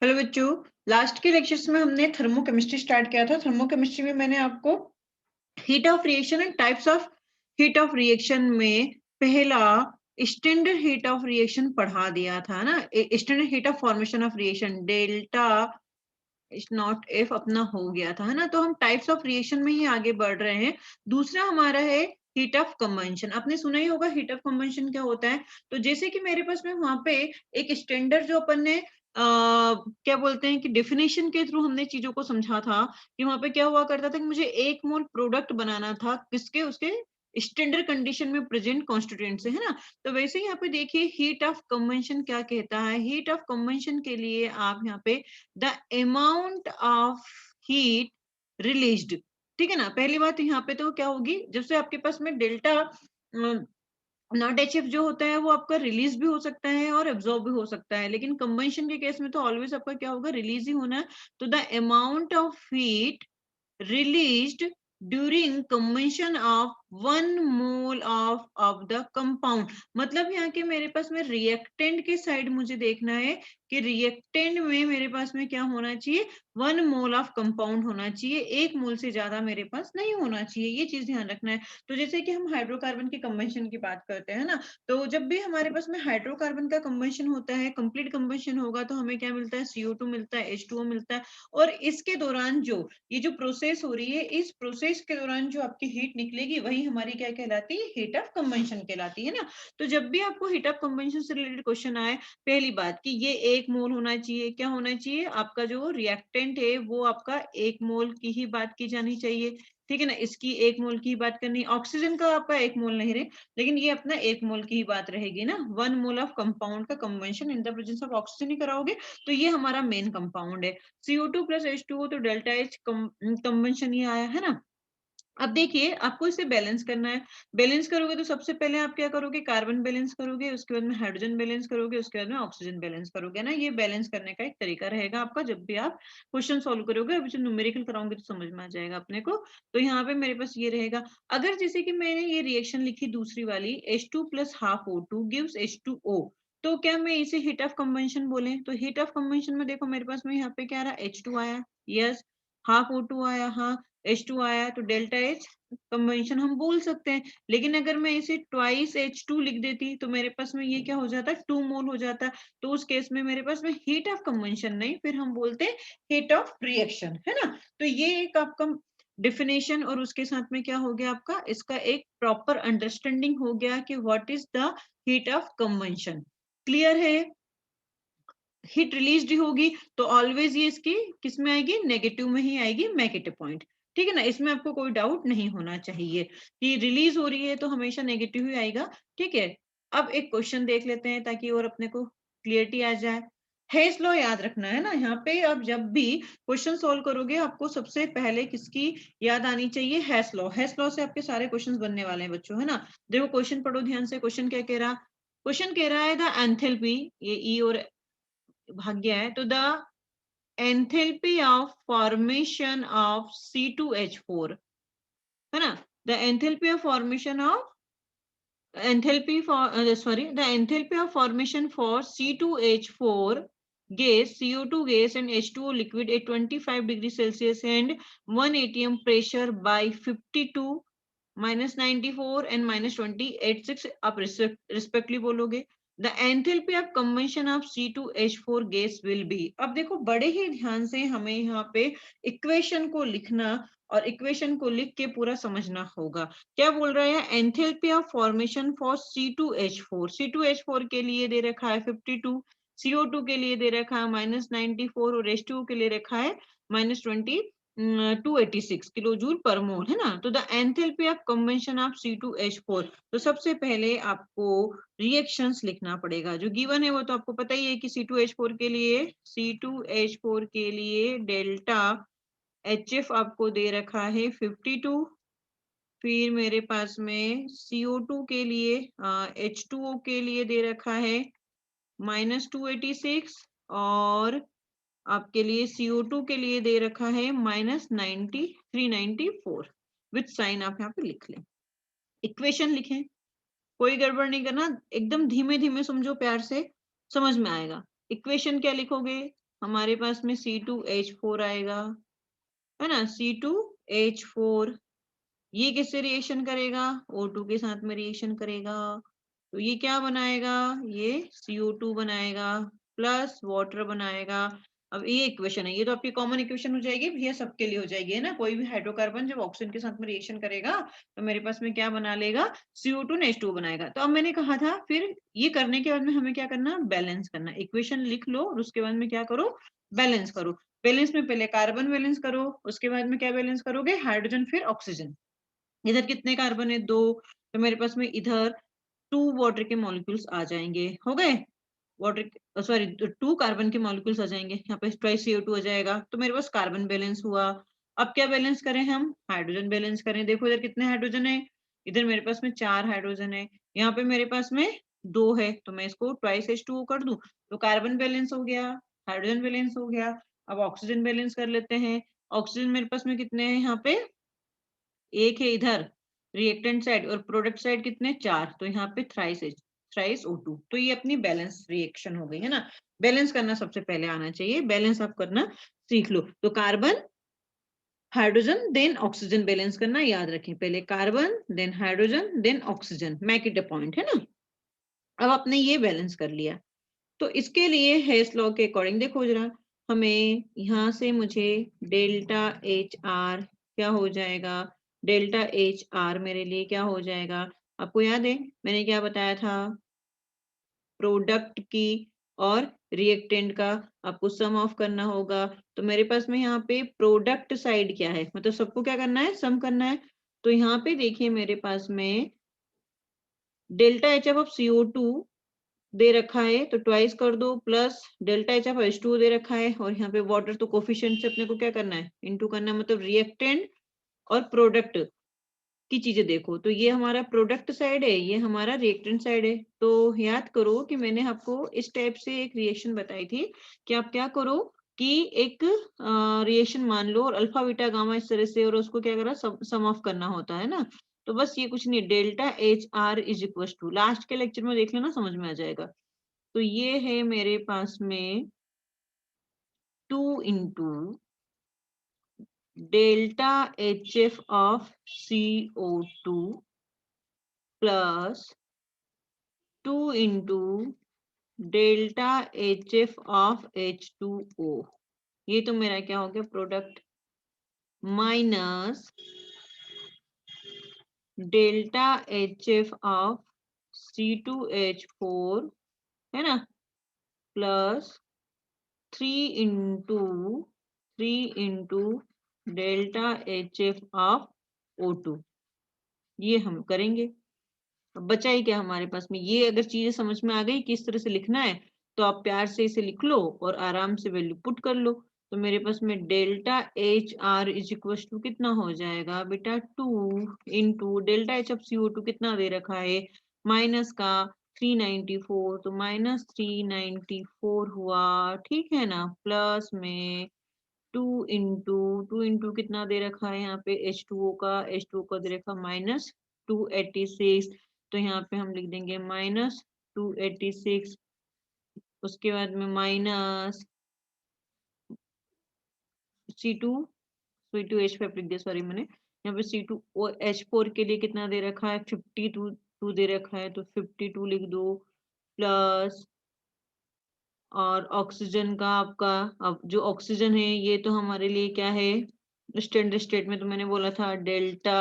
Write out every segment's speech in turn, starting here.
Hello बच्चों, last के lectures में हमने थर्मोकेमिस्ट्री स्टार्ट किया था। थर्मोकेमिस्ट्री में मैंने आपको heat of reaction and types of heat of reaction में पहला स्टैंडर्ड हीट ऑफ रिएक्शन पढ़ा दिया था ना। Standard heat of formation of reaction delta is not F अपना हो गया था, है ना। तो हम टाइप्स ऑफ रिएक्शन में ही आगे बढ़ रहे हैं। दूसरा हमारा है हीट ऑफ कंबंशन। आपने सुना ही होगा हीट ऑफ कंबंशन क्या होता है। तो जैसे कि मेरे पास में वहां पे एक स्टैंडर्ड जो अपन ने क्या बोलते हैं कि डेफिनेशन के थ्रू हमने चीजों को समझा था कि वहां पे क्या हुआ करता था कि मुझे 1 मोल प्रोडक्ट बनाना था किसके, उसके स्टैंडर्ड कंडीशन में प्रेजेंट कॉन्स्टिट्यूएंट से, है ना। तो वैसे ही यहाँ पे देखिए हीट ऑफ कंबंशन क्या कहता है। हीट ऑफ कंबंशन के लिए आप यहाँ पे the amount of heat released, ठीक है ना। पहली बात यहाँ पे तो क्या होगी, जब से आपके पास में डेल्टा नॉट एच एफ जो होता है वो आपका रिलीज भी हो सकता है और एब्जॉर्ब भी हो सकता है, लेकिन कंबंशन के केस में तो ऑलवेज आपका क्या होगा, रिलीज ही होना है। तो the amount of heat released during combustion of 1 mole of the compound। मतलब यहाँ के मेरे पास में रिएक्टेंट के साइड मुझे देखना है कि रिएक्टेंट में मेरे पास में क्या होना चाहिए, 1 मोल ऑफ कंपाउंड होना चाहिए, 1 मोल से ज्यादा मेरे पास नहीं होना चाहिए। ये चीज ध्यान रखना है। तो जैसे कि हम हाइड्रोकार्बन की कंबंशन की बात करते हैं ना, तो जब भी हमारे पास में हाइड्रोकार्बन का कंबंशन होता है, कंप्लीट कंबंशन होगा, तो हमें क्या मिलता है, CO2 मिलता है, H2O मिलता है। और इसके दौरान जो ये जो प्रोसेस हो रही है, इस प्रोसेस के दौरान जो आपकी हीट निकलेगी वही हमारी क्या कहलाती है, हीट ऑफ कंबंशन कहलाती है ना। तो जब भी आपको हीट ऑफ कंबंशन से रिलेटेड क्वेश्चन आए, पहली बात कि ये 1 मोल होना चाहिए, क्या होना चाहिए, आपका जो रिएक्टेंट है वो आपका 1 मोल की ही बात की जानी चाहिए, ठीक है ना। इसकी 1 मोल की बात करनी, ऑक्सीजन का आपका 1 मोल नहीं रहे, लेकिन ये अपना 1 मोल की ही बात रहेगी ना। 1 मोल ऑफ कंपाउंड का combustion in the presence of oxygen ही कराओगे, तो ये हमारा मेन कंपाउंड है। CO2 प्लस H2O, तो डेल्टा H कंबंशन ही आया, है ना। अब देखिए आपको इसे बैलेंस करना है। बैलेंस करोगे तो सबसे पहले आप क्या करोगे, कार्बन बैलेंस करोगे, उसके बाद में हाइड्रोजन बैलेंस करोगे, उसके बाद में ऑक्सीजन बैलेंस करोगे ना। ये बैलेंस करने का एक तरीका रहेगा आपका जब भी आप क्वेश्चन सॉल्व करोगे। अभी जो न्यूमेरिकल कराऊंगी तो समझ में आ जाएगा अपने को। तो यहाँ पे मेरे पास ये रहेगा। अगर जैसे कि मैंने ये रिएक्शन लिखी दूसरी वाली, H2 plus half O2 gives H2O, तो क्या मैं इसे हीट ऑफ कंबंशन बोले, तो हीट ऑफ कंबंशन में देखो मेरे पास में यहाँ पे क्या रहा, H2 आया, यस, हाफ O2 आया, हाँ, H2 आया, तो डेल्टा H कंबंशन हम बोल सकते हैं। लेकिन अगर मैं इसे ट्वाइस H2 लिख देती तो मेरे पास में ये क्या हो जाता है, 2 मोल हो जाता। तो उस केस में मेरे पास में हीट ऑफ कंबंशन नहीं, फिर हम बोलते हैं हीट ऑफ रिएक्शन, है ना। तो ये एक आपका डिफिनेशन और उसके साथ में क्या हो गया आपका, इसका एक प्रॉपर अंडरस्टैंडिंग हो गया कि what is the heat of combustion. Clear है। हीट रिलीज होगी तो ऑलवेज ये इसकी किस में आएगी, नेगेटिव में ही आएगी, मेक इट अ पॉइंट, ठीक है ना। इसमें आपको कोई डाउट नहीं होना चाहिए कि रिलीज हो रही है तो हमेशा नेगेटिव ही आएगा, ठीक है। अब एक क्वेश्चन देख लेते हैं ताकि और अपने को क्लियरिटी आ जाए। हेस लॉ याद रखना है ना। यहाँ पे आप जब भी क्वेश्चन सोल्व करोगे आपको सबसे पहले किसकी याद आनी चाहिए, हेस लॉ। हेस लॉ से आपके सारे क्वेश्चंस बनने वाले हैं बच्चों, है ना। देखो क्वेश्चन पढ़ो ध्यान से। क्वेश्चन क्या कह रहा, क्वेश्चन कह रहा है द एंथैल्पी, ये ई और भाग गया है, तो the enthalpy of formation of C2H4, है ना। The enthalpy of formation of enthalpy for the enthalpy of formation for C2H4 gas, CO2 gas and H2O liquid at 25 degrees Celsius and 1 atm pressure by 52 -94 and -20 आप respectively बोलोगे। The enthalpy of combustion of C2H4 gas will be. अब देखो बड़े ही ध्यान से हमें यहाँ पे इक्वेशन को लिखना और इक्वेशन को लिख के पूरा समझना होगा। क्या बोल रहा है, enthalpy of formation for C2H4, C2H4 के लिए दे रखा है 52, CO2 के लिए दे रखा है -94 और H2O के लिए रखा है -20 286 किलो जूल पर मोल, है ना। तो the enthalpy of combustion of C2H4, तो सबसे पहले आपको रिएक्शंस लिखना पड़ेगा। जो गिवन है वो तो आपको पता ही है कि C2H4 के लिए डेल्टा HF आपको दे रखा है 52, फिर मेरे पास में CO2 के लिए H2O के लिए दे रखा है -286 और आपके लिए CO2 के लिए दे रखा है -394 विथ साइन आप यहाँ पे लिख लें। इक्वेशन लिखें, कोई गड़बड़ नहीं करना, एकदम धीमे धीमे समझो, प्यार से समझ में आएगा। इक्वेशन क्या लिखोगे, हमारे पास में C2H4 आएगा, है ना, C2H4। ये किससे रिएक्शन करेगा? O2 के साथ में रिएक्शन करेगा। तो ये क्या बनाएगा? ये CO2 बनाएगा प्लस वाटर बनाएगा। अब ये इक्वेशन है, ये तो आपकी कॉमन इक्वेशन हो जाएगी भैया, सबके लिए हो जाएगी, है ना। कोई भी हाइड्रोकार्बन जब ऑक्सीजन के साथ में रिएक्शन करेगा तो मेरे पास में क्या बना लेगा? CO2 ने H2 बनाएगा। तो अब मैंने कहा था फिर ये करने के बाद में हमें क्या करना? बैलेंस करना। इक्वेशन लिख लो और उसके बाद में क्या करो? बैलेंस करो। बैलेंस में पहले कार्बन बैलेंस करो, उसके बाद में क्या बैलेंस करोगे? हाइड्रोजन फिर ऑक्सीजन। इधर कितने कार्बन है? 2। तो मेरे पास में इधर 2 वाटर के मॉलिक्यूल्स आ जाएंगे, हो गए। वाटर सॉरी 2 कार्बन के मॉलिक्यूल्स आ जाएंगे, यहाँ पे ट्वाइस CO2 आ जाएगा। तो मेरे पास कार्बन बैलेंस हुआ। अब क्या बैलेंस करें हम? हाइड्रोजन बैलेंस करें। देखो इधर कितने हाइड्रोजन है? इधर मेरे पास में 4 हाइड्रोजन है, यहाँ पे मेरे पास में 2 है, तो मैं इसको ट्वाइस H2O कर दूं। तो कार्बन बैलेंस हो गया, हाइड्रोजन बैलेंस हो गया। अब ऑक्सीजन बैलेंस कर लेते हैं। ऑक्सीजन मेरे पास में कितने हैं? यहाँ पे एक है इधर रिएक्टेंट साइड, और प्रोडक्ट साइड कितने? 4। तो यहाँ पे थ्राइस O2। तो ये अपनी बैलेंस रिएक्शन हो गई, है ना। बैलेंस करना सबसे पहले आना चाहिए, बैलेंस आप करना सीख लो। तो carbon hydrogen then oxygen balance करना याद रखें, पहले carbon then hydrogen then oxygen, make it a point, है ना। अब आपने ये बैलेंस कर लिया, तो इसके लिए हेस लॉ के अकॉर्डिंग देखो जरा, हमें यहाँ से मुझे डेल्टा एच आर क्या हो जाएगा? डेल्टा एच आर मेरे लिए क्या हो जाएगा? आपको याद है मैंने क्या बताया था? प्रोडक्ट की और रिएक्टेंट का आपको सम ऑफ करना होगा। तो मेरे पास में यहाँ पे प्रोडक्ट साइड क्या है, मतलब सबको क्या करना है? सम करना है। तो यहाँ पे देखिए मेरे पास में डेल्टा एच ऑफ CO2 दे रखा है, तो ट्वाइस कर दो, plus delta H of H2 दे रखा है, और यहाँ पे वाटर तो कोफिशिएंट से अपने को क्या करना है? इनटू करना है, मतलब रिएक्टेंट और प्रोडक्ट की चीजें देखो। तो ये हमारा प्रोडक्ट साइड है, ये हमारा रिएक्टेंट साइड है। तो याद करो कि मैंने आपको इस टाइप से एक रिएक्शन बताई थी कि आप क्या करो कि एक रिएक्शन मान लो और अल्फा बीटा गामा इस तरह से, और उसको क्या करा? सम ऑफ करना होता है ना। तो बस ये कुछ नहीं, delta H R is equal to, last के लेक्चर में देख लेना, समझ में आ जाएगा। तो ये है मेरे पास में 2 into delta HF of CO2 plus 2 into delta HF of H2O। ये तो मेरा क्या हो गया? Product, minus delta HF of C2H4, है ना, plus 3 into delta HF of O2। ये हम करेंगे। अब बचा ही क्या हमारे पास में? ये अगर चीजें समझ में आ गई किस तरह से लिखना है, तो आप प्यार से इसे लिख लो और आराम से वैल्यू पुट कर लो। तो मेरे पास में delta H R is equal to कितना हो जाएगा बेटा? 2 into delta H of CO2 कितना दे रखा है? माइनस का 394, तो माइनस 394 हुआ, ठीक है ना, प्लस में 2 इंटू कितना दे रखा है यहाँ पे? H2O का दे रखा माइनस 286। तो यहाँ पे हम लिख देंगे माइनस 286। उसके बाद में माइनस C2H5 लिख दिया, सॉरी मैंने यहाँ पे C2H4 के लिए कितना दे रखा है? 52 दे रखा है, तो 52 लिख दो, प्लस और ऑक्सीजन का आपका, अब जो ऑक्सीजन है ये तो हमारे लिए क्या है? स्टैंडर्ड स्टेट में तो मैंने बोला था डेल्टा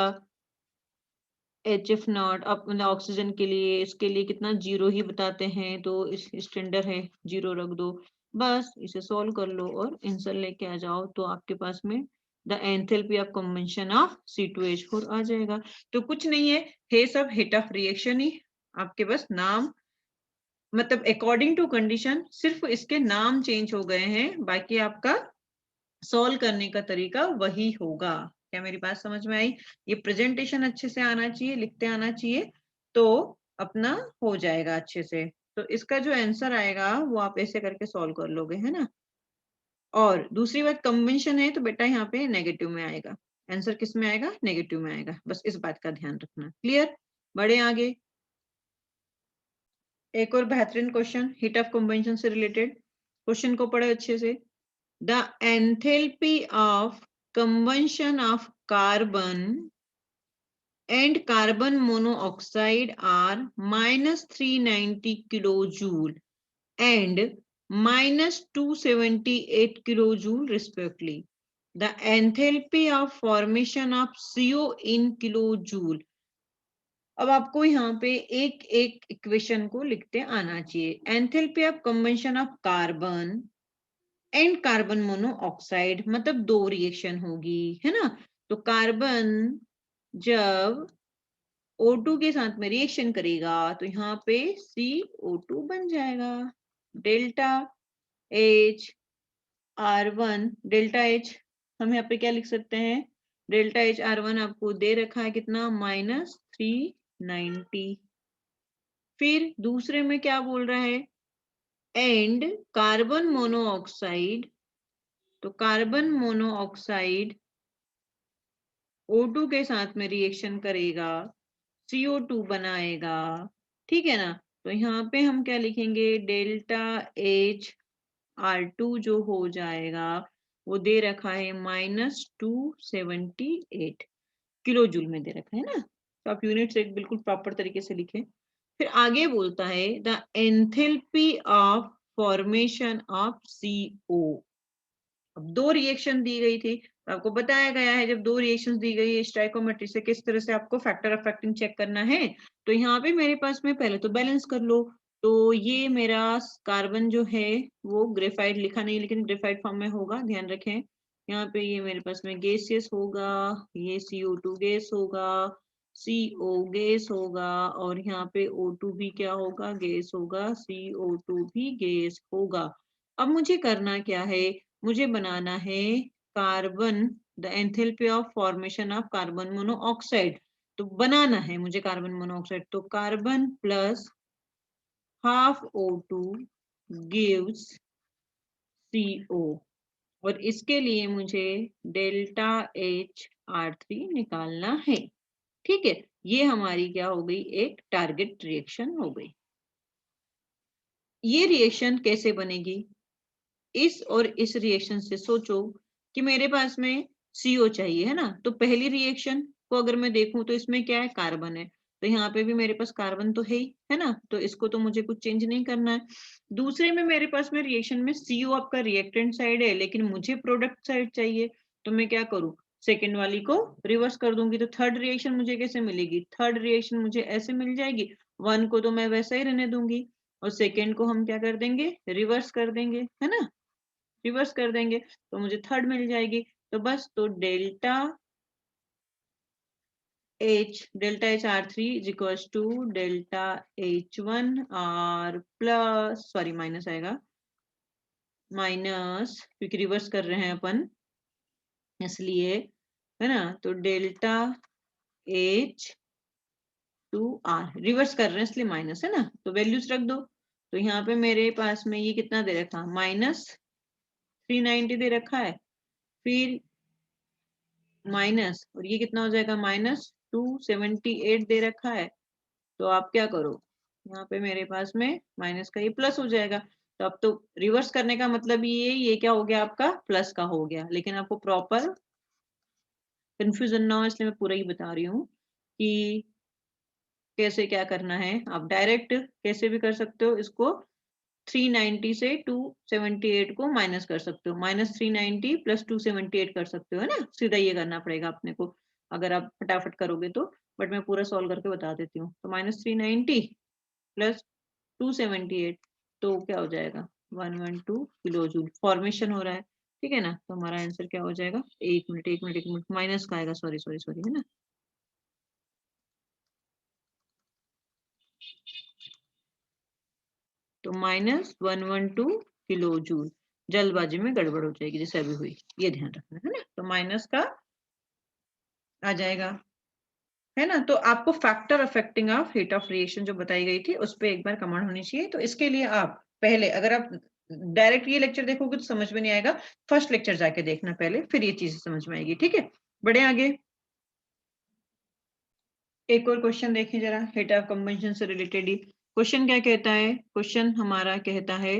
HF नॉट। अब मतलब ऑक्सीजन के लिए, इसके लिए कितना? 0 ही बताते हैं, तो इस स्टैंडर्ड है, 0 रख दो। बस इसे सॉल्व कर लो और आंसर लेके आ जाओ, तो आपके पास में the enthalpy of combination of C2H4 आ जाएगा। तो कुछ नहीं है सब हिट ऑफ रिएक्शन ही, आपके बस नाम, मतलब अकॉर्डिंग टू कंडीशन सिर्फ इसके नाम चेंज हो गए हैं, बाकी आपका सॉल्व करने का तरीका वही होगा। क्या मेरी बात समझ में आई? ये प्रेजेंटेशन अच्छे से आना चाहिए, लिखते आना चाहिए, तो अपना हो जाएगा अच्छे से। तो इसका जो आंसर आएगा वो आप ऐसे करके सॉल्व कर लोगे, है ना। और दूसरी बात, कन्वेंशन है तो बेटा यहाँ पे नेगेटिव में आएगा, आंसर किस में आएगा? नेगेटिव में आएगा, बस इस बात का ध्यान रखना। क्लियर? बढ़े आगे। एक और बेहतरीन क्वेश्चन हिट ऑफ कन्वेंशन से रिलेटेड, क्वेश्चन को पढ़े अच्छे से। the enthalpy of combustion of carbon and carbon monoxide are minus 390 kilojoule and minus 278 kilojoule respectively. The enthalpy of formation of CO in kilojoule. अब आपको यहाँ पे एक एक इक्वेशन को लिखते आना चाहिए. Enthalpy of combustion of carbon and carbon monoxide, मतलब दो रिएक्शन होगी, है ना. तो कार्बन जब O2 के साथ में रिएक्शन करेगा तो यहाँ पे CO2 बन जाएगा. Delta H R1, delta H हम यहाँ पे क्या लिख सकते हैं, डेल्टा H R1 आपको दे रखा है कितना, -390. फिर दूसरे में क्या बोल रहा है, एंड कार्बन मोनोऑक्साइड. तो कार्बन मोनोऑक्साइड O2 के साथ में रिएक्शन करेगा, CO2 बनाएगा, ठीक है ना. तो यहाँ पे हम क्या लिखेंगे, डेल्टा H R2 जो हो जाएगा वो दे रखा है -278 किलो जूल में दे रखा है ना. तो आप यूनिट्स एक बिल्कुल प्रॉपर तरीके से लिखें. फिर आगे बोलता है the enthalpy of formation of CO. अब दो रिएक्शन दी गई थी, तो आपको बताया गया है जब दो रिएक्शंस दी गई है स्टोइकोमेट्री से किस तरह से आपको फैक्टर अफेक्टिंग चेक करना है. तो यहाँ पे मेरे पास में पहले तो बैलेंस कर लो. तो ये मेरा कार्बन जो है वो ग्रेफाइट लिखा नहीं लेकिन ग्रेफाइट फॉर्म में होगा, ध्यान रखें. यहाँ पे ये मेरे पास में गैसियस होगा, ये CO2 गैस होगा, CO गैस होगा, और यहाँ पे O2 भी क्या होगा, गैस होगा, CO2 भी गैस होगा. अब मुझे करना क्या है, मुझे बनाना है carbon, the enthalpy of formation of carbon monoxide. तो बनाना है मुझे कार्बन मोनोऑक्साइड. तो carbon plus half O2 gives CO, और इसके लिए मुझे डेल्टा H R3 निकालना है. ठीक है, ये हमारी क्या हो गई, एक टारगेट रिएक्शन हो गई. ये रिएक्शन कैसे बनेगी, इस और इस रिएक्शन से सोचो कि मेरे पास में CO चाहिए, है ना. तो पहली रिएक्शन को अगर मैं देखूं तो इसमें क्या है, कार्बन है. तो यहाँ पे भी मेरे पास कार्बन तो है ही, है ना. तो इसको तो मुझे कुछ चेंज नहीं करना है. दूसरे में मेरे पास में रिएक्शन में CO आपका रिएक्टेंट साइड है लेकिन मुझे प्रोडक्ट साइड चाहिए. तो मैं क्या करूँ, सेकेंड वाली को रिवर्स कर दूंगी. तो थर्ड रिएक्शन मुझे कैसे मिलेगी, थर्ड रिएक्शन मुझे ऐसे मिल जाएगी. वन को तो मैं वैसा ही रहने दूंगी और सेकेंड को हम क्या कर देंगे, रिवर्स कर देंगे, है ना. रिवर्स कर देंगे तो मुझे थर्ड मिल जाएगी. तो बस, तो delta H R3 is equals to delta H1 R plus, sorry minus आएगा, माइनस क्योंकि रिवर्स कर रहे हैं अपन इसलिए, है ना. तो डेल्टा H2R रिवर्स कर रहे हैं इसलिए माइनस, है ना. तो वैल्यूज रख दो. तो यहाँ पे मेरे पास में ये कितना दे रखा, -390 दे रखा है, फिर माइनस, और ये कितना हो जाएगा, -278 दे रखा है. तो आप क्या करो, यहाँ पे मेरे पास में माइनस का ये प्लस हो जाएगा. तो अब तो रिवर्स करने का मतलब ये क्या हो गया, आपका प्लस का हो गया. लेकिन आपको प्रॉपर कंफ्यूजन ना हो इसलिए मैं पूरा ही बता रही हूँ कि कैसे क्या करना है. आप डायरेक्ट कैसे भी कर सकते हो इसको, 390 से 278 को माइनस कर सकते हो, -390 + 278 कर सकते हो, है ना. सीधा ये करना पड़ेगा अपने को अगर आप फटाफट करोगे तो, बट मैं पूरा सॉल्व करके बता देती हूँ. तो -390 + 278, तो क्या हो जाएगा, 112 किलो जूल फॉर्मेशन हो रहा है. ठीक है ना. तो हमारा आंसर क्या हो जाएगा, एक मिनट एक मिनट एक मिनट, माइनस का आएगा, सॉरी सॉरी सॉरी, है ना. तो -112 किलो जूल. जल्दबाजी में गड़बड़ हो जाएगी जैसे अभी हुई, ये ध्यान रखना, है ना. तो माइनस का आ जाएगा, है ना. तो आपको factor affecting of heat of reaction जो बताई गई थी उस पर एक बार कमांड होनी चाहिए. तो इसके लिए आप पहले, अगर आप डायरेक्ट ये लेक्चर देखोगे तो समझ में नहीं आएगा, फर्स्ट लेक्चर जाके देखना पहले, फिर ये चीजें समझ में आएगी. ठीक है, बढ़े आगे. एक और क्वेश्चन देखिए जरा, हीट ऑफ कंबंशन से रिलेटेड ही क्वेश्चन क्या कहता है. क्वेश्चन हमारा कहता है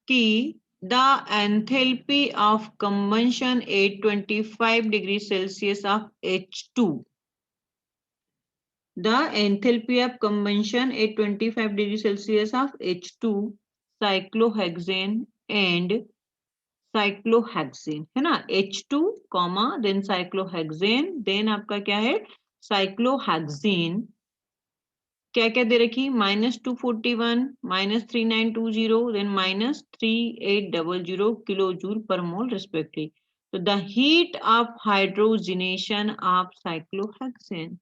कि the enthalpy of combustion at 25 degrees Celsius of H2. The enthalpy of combustion at 25 degrees Celsius of H2 cyclohexane and cyclohexane है ना, H2 comma then cyclohexane then आपका क्या है cyclohexane, क्या क्या दे रखी -241 -3920 देन -3800 किलो जूल पर मोल रिस्पेक्टिवली. तो the heat of hydrogenation of cyclohexane.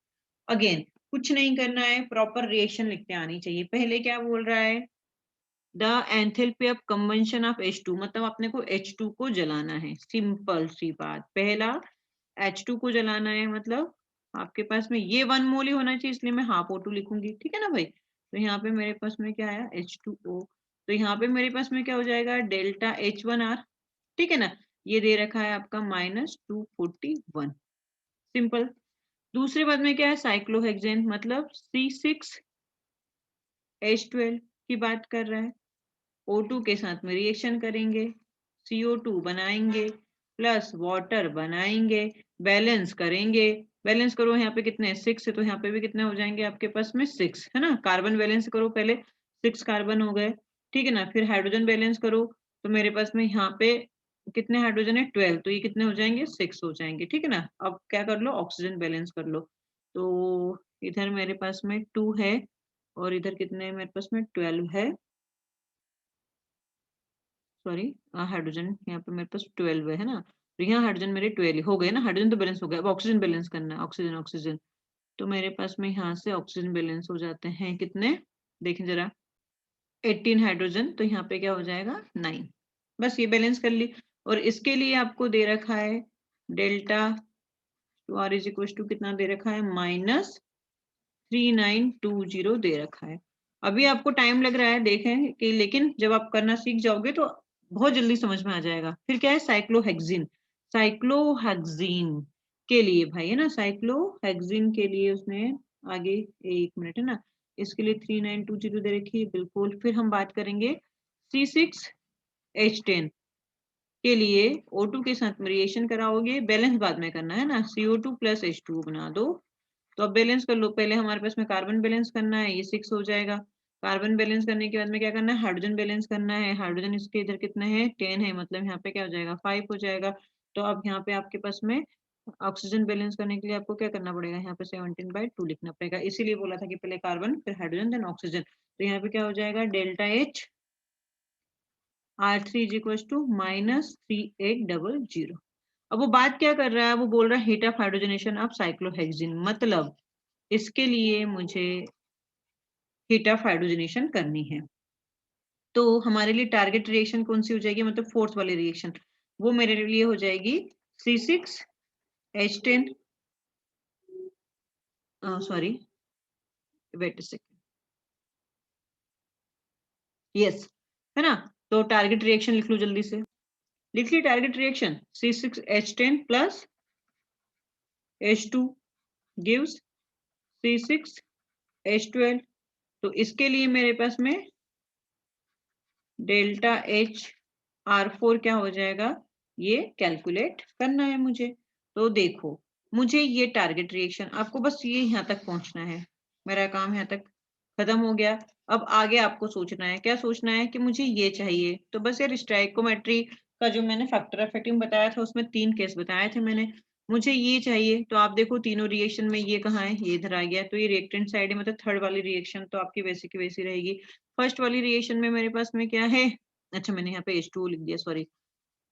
Again कुछ नहीं करना है, प्रॉपर रिएक्शन लिखते आनी चाहिए. पहले क्या बोल रहा है, the enthalpy of combustion of H2, मतलब अपने को H2 को जलाना है. सिंपल सी बात, पहला H2 को जलाना है, मतलब आपके पास में ये 1 मोल ही होना चाहिए, इसलिए मैं हाफ O2 लिखूंगी. ठीक है ना भाई. तो यहाँ पे मेरे पास में क्या आया H2O. तो यहाँ पे मेरे पास में क्या हो जाएगा डेल्टा H1R. ठीक है ना, ये दे रखा है आपका -241. सिंपल. दूसरे बाद में क्या है साइक्लोहेक्सेन, मतलब C6H12 की बात कर रहा है. O2 के साथ में रिएक्शन करेंगे, CO2 बनाएंगे प्लस वाटर बनाएंगे, बैलेंस करेंगे. बैलेंस करो, यहाँ पे कितने 6 है, तो यहाँ पे भी कितने हो जाएंगे आपके पास में 6 है ना. कार्बन बैलेंस करो पहले, 6 कार्बन हो गए. ठीक है ना, फिर हाइड्रोजन बैलेंस करो, तो मेरे पास में यहाँ पे कितने हाइड्रोजन है 12, तो ये कितने हो जाएंगे 6 हो जाएंगे. ठीक है ना. अब क्या कर लो ऑक्सीजन बैलेंस कर लो. तो इधर मेरे पास में 2 है और इधर कितने मेरे पास में 12 है. सॉरी, हाइड्रोजन यहाँ पे मेरे पास 12 है ना. तो यहाँ हाइड्रोजन मेरे 12 हो गए ना, हाइड्रोजन तो बैलेंस हो गया. अब ऑक्सीजन बैलेंस करना है, ऑक्सीजन ऑक्सीजन. तो मेरे पास में यहाँ से ऑक्सीजन बैलेंस हो जाते हैं कितने, देखें जरा 18 हाइड्रोजन, तो यहाँ पे क्या हो जाएगा 9. बस ये बैलेंस कर ली. और इसके लिए आपको दे रखा है delta two R is equal to कितना दे रखा है -3920 दे रखा है. अभी आपको टाइम लग रहा है देखें कि, लेकिन जब आप करना सीख जाओगे तो बहुत जल्दी समझ में आ जाएगा. फिर क्या है साइक्लोहेक्सिन. साइक्लोहेक्सिन के लिए भाई है ना, साइक्लोहेक्सिन के लिए उसने आगे, एक मिनट है ना, इसके लिए 3920 दे रखी है बिल्कुल. फिर हम बात करेंगे C6H10 के लिए O2 के साथ में रिएक्शन कराओगे, बैलेंस बाद में करना है ना, CO2 प्लस H2 बना दो. तो अब बैलेंस कर लो, पहले हमारे पास में कार्बन बैलेंस करना है, ये 6 हो जाएगा. कार्बन बैलेंस करने के बाद में क्या करना है हाइड्रोजन बैलेंस करना है. हाइड्रोजन इसके इधर कितना है 10 है, मतलब यहाँ पे क्या हो जाएगा 5 हो जाएगा. तो अब यहाँ पे आपके पास में ऑक्सीजन बैलेंस करने के लिए आपको क्या करना पड़ेगा, यहाँ पे 17/2 लिखना पड़ेगा. इसीलिए बोला था कि पहले कार्बन फिर हाइड्रोजन देन ऑक्सीजन. तो यहाँ पे क्या हो जाएगा delta H R3 is equal to -3800. अब वो बात क्या कर रहा है, वो बोल रहा है heat of hydrogenation of cyclohexene, मतलब इसके लिए मुझे हीट ऑफ हाइड्रोजनेशन करनी है. तो हमारे लिए टारगेट रिएक्शन कौन सी हो जाएगी, मतलब फोर्थ वाली रिएक्शन, वो मेरे लिए हो जाएगी C6H10, sorry wait a second, yes है ना. तो टारगेट रिएक्शन लिख लो जल्दी से, लिख ली target reaction. C6H10 plus H2 gives C6H12. तो इसके लिए मेरे पास में डेल्टा HR4 क्या हो जाएगा, ये कैलकुलेट करना है मुझे. तो देखो मुझे ये टारगेट रिएक्शन, आपको बस ये यहाँ तक पहुंचना है, मेरा काम यहाँ तक खत्म हो गया. अब आगे आपको सोचना है, क्या सोचना है कि मुझे ये चाहिए. तो बस यार स्टोइकोमेट्री का जो मैंने फैक्टर ऑफ इफेक्टिव बताया था उसमें 3 केस बताए थे मैंने, मुझे ये चाहिए. तो आप देखो तीनों रिएक्शन में ये कहाँ है, ये इधर आ गया. तो ये रिएक्टेंट साइड है, मतलब थर्ड वाली रिएक्शन तो आपकी वैसी की वैसी रहेगी. फर्स्ट वाली रिएक्शन में मेरे पास में क्या है, अच्छा मैंने यहाँ पे H2O लिख दिया, सॉरी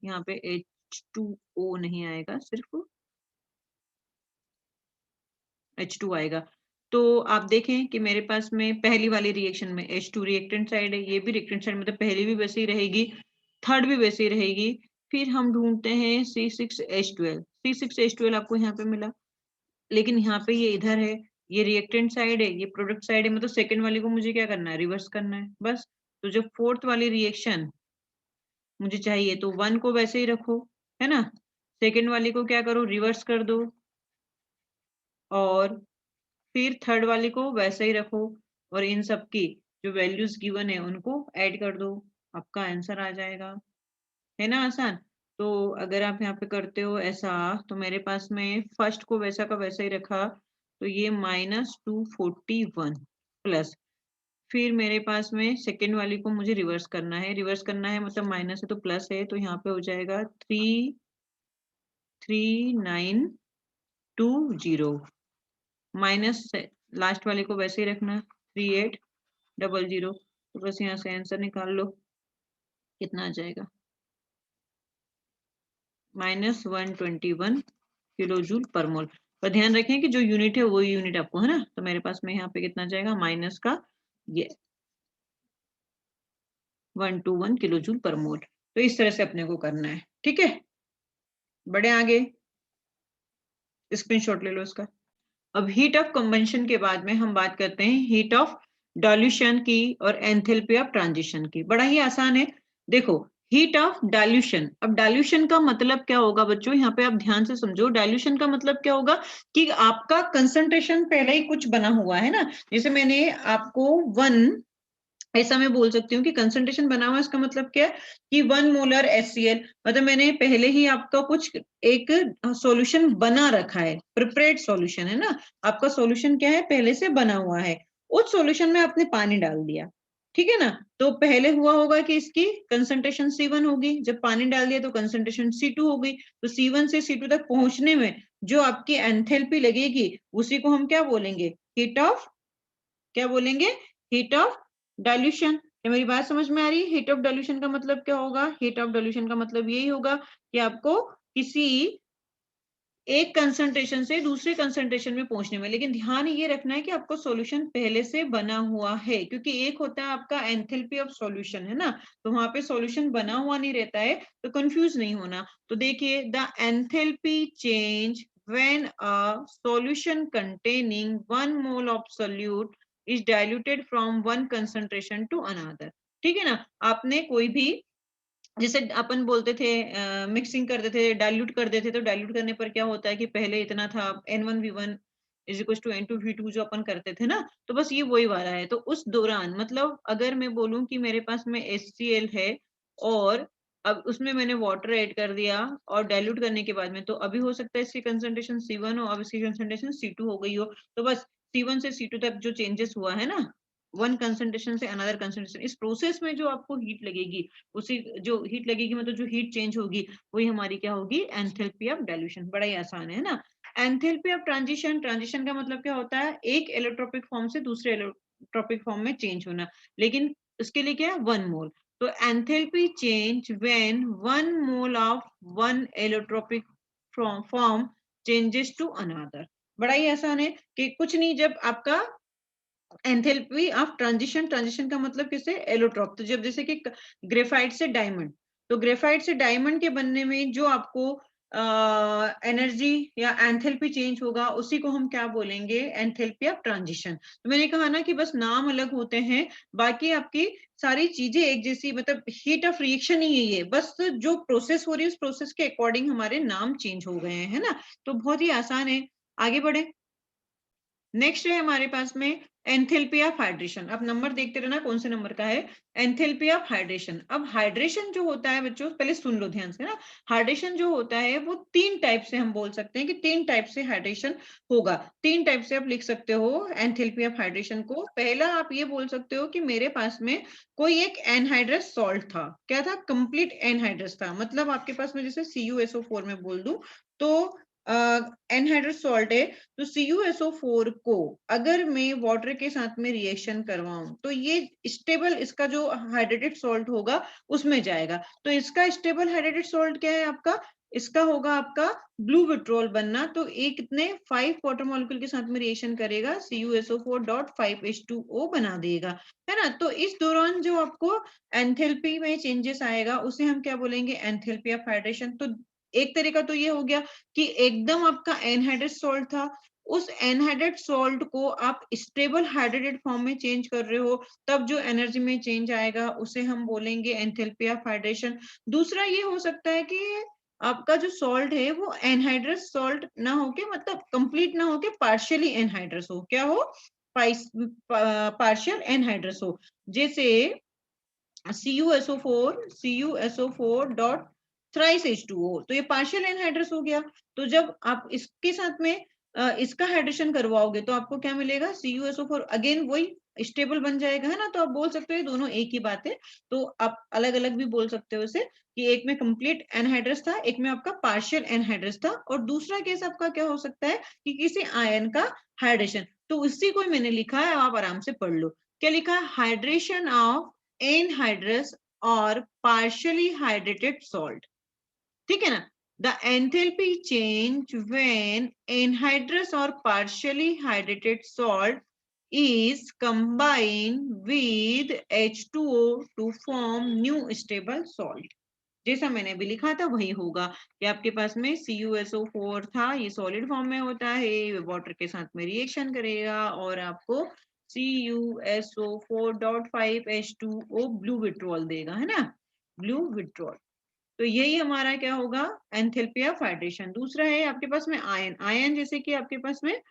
यहाँ पे H2O नहीं आएगा, सिर्फ H2 आएगा. तो आप देखें कि मेरे पास में पहली वाली रिएक्शन में H2 रिएक्टेंट साइड है, ये भी रिएक्टेंट साइड, मतलब पहली भी वैसे ही रहेगी, थर्ड भी वैसे ही रहेगी. फिर हम ढूंढते हैं C6H12. C6H12 आपको यहाँ पे मिला, लेकिन यहाँ पे ये इधर है, ये रिएक्टेंट साइड है, ये प्रोडक्ट साइड है, मतलब सेकंड वाली को मुझे क्या करना है रिवर्स करना है बस. तो जब फोर्थ वाली रिएक्शन मुझे चाहिए तो 1 को वैसे ही रखो है ना, सेकंड वाली को क्या करो रिवर्स कर दो, और फिर थर्ड वाली को वैसे ही रखो, और इन सब की जो वैल्यूज गिवन है उनको ऐड कर दो, आपका आंसर आ जाएगा. है ना आसान। तो अगर आप यहाँ पे करते हो ऐसा, तो मेरे पास में फर्स्ट को वैसा का वैसा ही रखा, तो ये -241 प्लस, फिर मेरे पास में सेकेंड वाली को मुझे रिवर्स करना है, रिवर्स करना है मतलब माइनस है तो प्लस है, तो यहाँ पे हो जाएगा 33920, माइनस लास्ट वाले को वैसे ही रखना 3800, तो बस यहाँ से आंसर निकाल लो, कितना आ जाएगा -121 किलो जूल पर मोल। पर ध्यान रखें कि जो यूनिट है वही यूनिट आपको है ना, तो मेरे पास में यहाँ पे कितना जाएगा माइनस का ये 121 किलो जूल पर मोल। तो इस तरह से अपने को करना है, ठीक है। बढ़े आगे, स्क्रीनशॉट ले लो इसका। अब हीट ऑफ कंबंशन के बाद में हम बात करते हैं हीट ऑफ डाइल्यूशन की और एंथैल्पी ऑफ ट्रांजिशन की। बड़ा ही आसान है, देखो हीट ऑफ डाइल्यूशन। अब डाइल्यूशन का मतलब क्या होगा बच्चों, यहाँ पे आप ध्यान से समझो। डाइल्यूशन का मतलब क्या होगा कि आपका कंसंट्रेशन पहले ही कुछ बना हुआ है ना, जैसे मैंने आपको 1 ऐसा मैं बोल सकती हूँ कि कंसंट्रेशन बना हुआ, इसका मतलब क्या है कि 1 मोलर HCl, मतलब मैंने पहले ही आपका कुछ एक सॉल्यूशन बना रखा है, प्रिपरेट सॉल्यूशन है ना, आपका सॉल्यूशन क्या है पहले से बना हुआ है, उस सॉल्यूशन में आपने पानी डाल दिया, ठीक है ना। तो पहले हुआ होगा कि इसकी कंसंट्रेशन C1 होगी, जब पानी डाल दिया तो कंसंट्रेशन C2 हो गई, तो C1 से C2 तक पहुंचने में जो आपकी एंथैल्पी लगेगी उसी को हम क्या बोलेंगे, हीट ऑफ, क्या बोलेंगे, हीट ऑफ डाइल्यूशन। क्या मेरी बात समझ में आ रही है? हीट ऑफ डाइल्यूशन का मतलब क्या होगा, हीट ऑफ डाइल्यूशन का मतलब यही होगा कि आपको किसी एक कंसंट्रेशन से दूसरे कंसंट्रेशन में पहुंचने में, लेकिन ध्यान ये रखना है कि आपको सॉल्यूशन पहले से बना हुआ है, क्योंकि एक होता है आपका एंथैल्पी ऑफ सॉल्यूशन है ना, तो वहां पे सॉल्यूशन बना हुआ नहीं रहता है, तो कंफ्यूज नहीं होना। तो देखिए, the enthalpy change when a solution containing 1 mole of solute is diluted from one concentration to another, ठीक है ना। आपने कोई भी, जैसे अपन बोलते थे मिक्सिंग करते थे, डाइल्यूट कर देते, तो डाइल्यूट करने पर क्या होता है कि पहले इतना था N1V1 is equal to N2V2 जो अपन करते थे ना, तो बस ये वही वाला है। तो उस दौरान मतलब अगर मैं बोलूं कि मेरे पास में HCl है और अब उसमें मैंने वाटर ऐड कर दिया और डाइल्यूट करने के बाद में, तो अभी हो सकता है इसकी कंसंट्रेशन C1 हो, अब इसकी कंसंट्रेशन C2 हो गई हो, तो बस C1 से C2 तक जो चेंजेस हुआ है ना, वन कंसंट्रेशन से अनदर कंसंट्रेशन, इस प्रोसेस में जो आपको हीट लगेगी, उसी जो हीट लगेगी मतलब जो हीट चेंज होगी वही हमारी क्या होगी, एंथैल्पी ऑफ डाइल्यूशन। बड़ा ही आसान है ना। एंथैल्पी ऑफ ट्रांजिशन, ट्रांजिशन का मतलब क्या होता है, एक एलोट्रोपिक फॉर्म से दूसरे एलोट्रोपिक फॉर्म में चेंज होना, लेकिन उसके लिए क्या है 1 मोल। तो enthalpy change when 1 mole of one allotropic form changes to another. बड़ा ही आसान है कि कुछ नहीं, जब आपका एंथैल्पी ऑफ ट्रांजिशन, ट्रांजिशन का मतलब किसे, एलोट्रॉप। तो जब जैसे कि ग्रेफाइट से डायमंड, तो ग्रेफाइट से डायमंड के बनने में जो आपको एनर्जी या एंथैल्पी चेंज होगा उसी को हम क्या बोलेंगे, एंथैल्पी ऑफ ट्रांजिशन। तो मैंने कहा ना कि बस नाम अलग होते हैं, बाकी आपकी सारी चीजें एक जैसी, मतलब हीट ऑफ रिएक्शन ही है, बस जो प्रोसेस हो रही है उस प्रोसेस के अकॉर्डिंग हमारे नाम चेंज हो गए हैं, है ना। तो बहुत ही आसान है, आगे बढ़े। नेक्स्ट है हमारे पास में एंथैल्पी ऑफ हाइड्रेशन। अब नंबर देखते रहना कौन से नंबर का है, एंथैल्पी ऑफ हाइड्रेशन। अब हाइड्रेशन जो होता है बच्चों, पहले सुन लो ध्यान से ना, हाइड्रेशन जो होता है वो 3 टाइप से हम बोल सकते हैं कि 3 टाइप से हाइड्रेशन होगा। 3 टाइप से आप लिख सकते हो एंथैल्पी ऑफ हाइड्रेशन को। पहला आप ये बोल सकते हो कि मेरे पास में कोई एक एनहाइड्रस सॉल्ट था, क्या था, कंप्लीट एनहाइड्रस था, मतलब आपके पास में जैसे CuSO4 में बोल दूं तो एनहाइड्रस सॉल्ट है, तो CuSO4 को अगर मैं वाटर के साथ में रिएक्शन करवाऊं तो ये स्टेबल, इसका जो हाइड्रेटेड सॉल्ट होगा उसमें जाएगा। तो इसका स्टेबल हाइड्रेटेड सॉल्ट क्या है आपका, इसका होगा आपका ब्लू विट्रोल बनना। तो ये कितने 5 वाटर मॉलिक्यूल के साथ में रिएक्शन करेगा, CuSO4.5H2O बना देगा, है ना। तो इस दौरान जो आपको एंथैल्पी में चेंजेस आएगा उसे हम क्या बोलेंगे, एंथैल्पी ऑफ हाइड्रेशन। तो एक तरीका तो ये हो गया कि एकदम आपका एनहाइड्रेट सॉल्ट था, उस एनहाइड्रेट सॉल्ट को आप स्टेबल हाइड्रेटेड फॉर्म में चेंज कर रहे हो, तब जो एनर्जी में चेंज आएगा उसे हम बोलेंगे एंथैल्पी ऑफ हाइड्रेशन। दूसरा ये हो सकता है कि आपका जो सॉल्ट है वो एनहाइड्रस सॉल्ट ना होके, मतलब कंप्लीट ना होके पार्शियली एनहाइड्रस हो, क्या हो, पार्शियल एनहाइड्रस हो। जैसे CuSO4 डॉट थ्राइस H2O, तो ये पार्शियल एनहाइड्रस हो गया। तो जब आप इसके साथ में इसका हाइड्रेशन करवाओगे तो आपको क्या मिलेगा, CuSO4 अगेन वही स्टेबल बन जाएगा, है ना। तो आप बोल सकते हो ये दोनों एक ही बात है। तो आप अलग अलग भी बोल सकते हो इसे, कि एक में कंप्लीट एनहाइड्रस था, एक में आपका पार्शियल एनहाइड्रस था, और दूसरा केस आपका क्या हो सकता है कि किसी आयन का हाइड्रेशन। तो उसी को मैंने लिखा है, आप आराम से पढ़ लो। क्या लिखा है, हाइड्रेशन ऑफ एनहाइड्रस और पार्शियली हाइड्रेटेड सॉल्ट, ठीक है ना। The enthalpy change when anhydrous और partially hydrated salt is combined with H2O to form new stable salt। जैसा मैंने अभी लिखा था वही होगा, कि आपके पास में CuSO4 था, ये सॉलिड फॉर्म में होता है, वाटर के साथ में रिएक्शन करेगा और आपको CuSO4.5H2O ब्लू विट्रोल देगा, है ना, ब्लू विट्रोल। तो यही हमारा क्या होगा, एंथैल्पी ऑफ हाइड्रेशन। दूसरा है आपके पास में आयन। आयन जैसे कि आपके पास में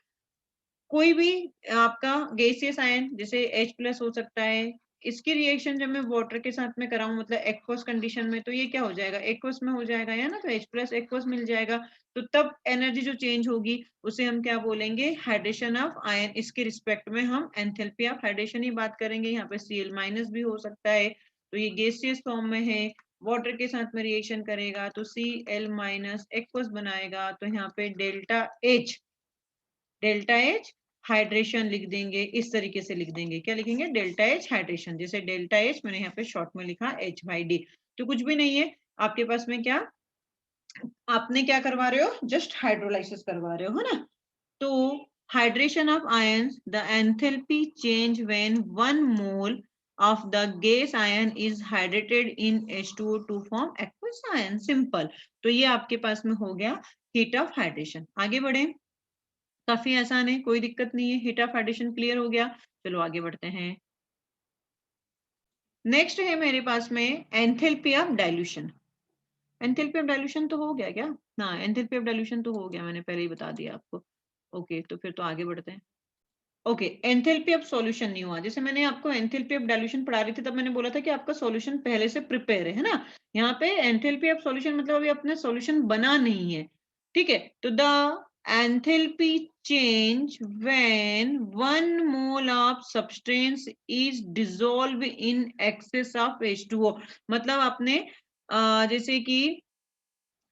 कोई भी आपका गैसियस आयन, जैसे H+ हो सकता है, इसकी रिएक्शन जब मैं वाटर के साथ में कराऊं, मतलब एक्वस कंडीशन में, तो ये क्या हो जाएगा, एक्वस में हो जाएगा, है ना। तो H+ एक्वस मिल जाएगा। तो तब एनर्जी जो चेंज होगी उसे हम क्या बोलेंगे, हाइड्रेशन ऑफ आयन। इसके रिस्पेक्ट में हम एंथैल्पी ऑफ हाइड्रेशन ही बात करेंगे। यहाँ पे Cl- भी हो सकता है। तो ये गैसियस फॉर्म में है, वाटर के साथ में रिएक्शन करेगा तो Cl- एक्वस बनाएगा। तो यहाँ पे डेल्टा एच हाइड्रेशन लिख देंगे, इस तरीके से लिख देंगे। क्या लिखेंगे, डेल्टा एच हाइड्रेशन। जैसे डेल्टा एच मैंने यहाँ पे शॉर्ट में लिखा H/D। तो कुछ भी नहीं है आपके पास में, क्या आपने क्या करवा रहे हो, जस्ट हाइड्रोलाइसिस करवा रहे हो, है ना। तो hydration of ions, the enthalpy change when 1 mole of the gas ion is hydrated in H2O to form aqueous ion, simple. तो ये आपके पास में हो गया हीट ऑफ हाइड्रेशन। आगे बढ़े, काफी आसान है, कोई दिक्कत नहीं है, हीट ऑफ एडिशन क्लियर हो गया। चलो आगे बढ़ते हैं। नेक्स्ट है मेरे पास में enthalpy of dilution. Enthalpy of dilution तो हो गया क्या, हाँ एंथैल्पी ऑफ डाइल्यूशन तो हो गया, मैंने पहले ही बता दिया आपको। ओके, तो फिर तो आगे बढ़ते हैं। ओके, एंथैल्पी ऑफ सॉल्यूशन नहीं हुआ। जैसे मैंने आपको एंथैल्पी ऑफ डाइल्यूशन पढ़ा रही थी, तब मैंने बोला था कि आपका सॉल्यूशन पहले से प्रिपेयर है ना। यहाँ पे एंथैल्पी ऑफ सॉल्यूशन मतलब अभी अपना सॉल्यूशन बना नहीं है, ठीक है। तो the enthalpy change when 1 mole of substance is dissolve in excess of H2O। मतलब आपने जैसे कि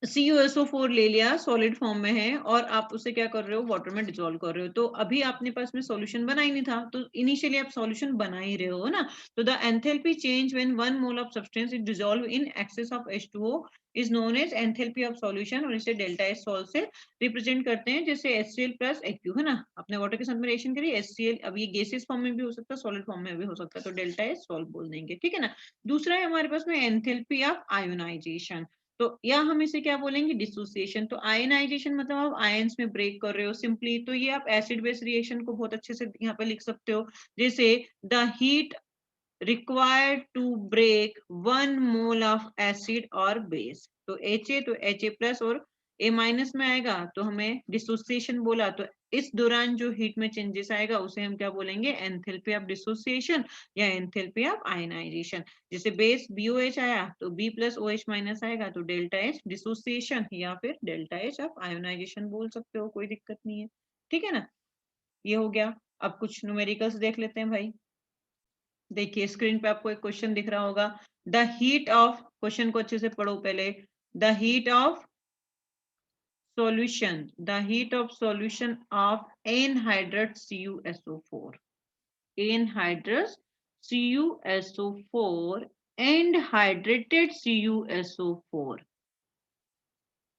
CuSO4 ले लिया, सॉलिड फॉर्म में है, और आप उसे क्या कर रहे हो, वाटर में डिसॉल्व कर रहे हो। तो अभी आपने पास में सॉल्यूशन बना ही नहीं था, तो इनिशियली आप सॉल्यूशन बना ही रहे हो ना। तो the enthalpy change when 1 mole of substance is dissolve in excess of H2O is known as enthalpy of solution, और इसे डेल्टा एच सॉल से रिप्रेजेंट करते हैं। जैसे HCl प्लस Aq, है ना, आपने वाटर के साथ में रिएक्शन करी, HCl, अब ये गैसेस फॉर्म में भी हो सकता है, सॉलिड फॉर्म में भी हो सकता है, तो डेल्टा एच सॉल बोल देंगे, ठीक है ना। दूसरा है हमारे पास में एंथैल्पी ऑफ आयोनाइजेशन। तो या हम इसे क्या बोलेंगे, डिसोसिएशन। तो आयनाइजेशन मतलब आप आयंस में ब्रेक कर रहे हो सिंपली। तो ये आप एसिड बेस रिएक्शन को बहुत अच्छे से यहाँ पे लिख सकते हो। जैसे the heat required to break 1 mole of acid और बेस, तो Ha तो Ha+ और A- में आएगा, तो हमें डिसोसिएशन बोला। तो इस दौरान जो हीट में चेंजेस आएगा उसे हम क्या बोलेंगे, एंथैल्पी ऑफ डिसोसिएशन या एंथैल्पी ऑफ आयनाइजेशन। जैसे बेस BOH आया तो B+OH- आएगा, तो डेल्टा H डिसोसिएशन या फिर डेल्टा H ऑफ आयोनाइजेशन बोल सकते हो, कोई दिक्कत नहीं है, ठीक है ना। ये हो गया। अब कुछ न्यूमेरिकल्स देख लेते हैं भाई। देखिए स्क्रीन पे आपको एक क्वेश्चन दिख रहा होगा, द हीट ऑफ, क्वेश्चन को अच्छे से पढ़ो पहले, the heat of solution, the heat of solution of anhydrous CuSO4, anhydrous CuSO4 and hydrated CuSO4,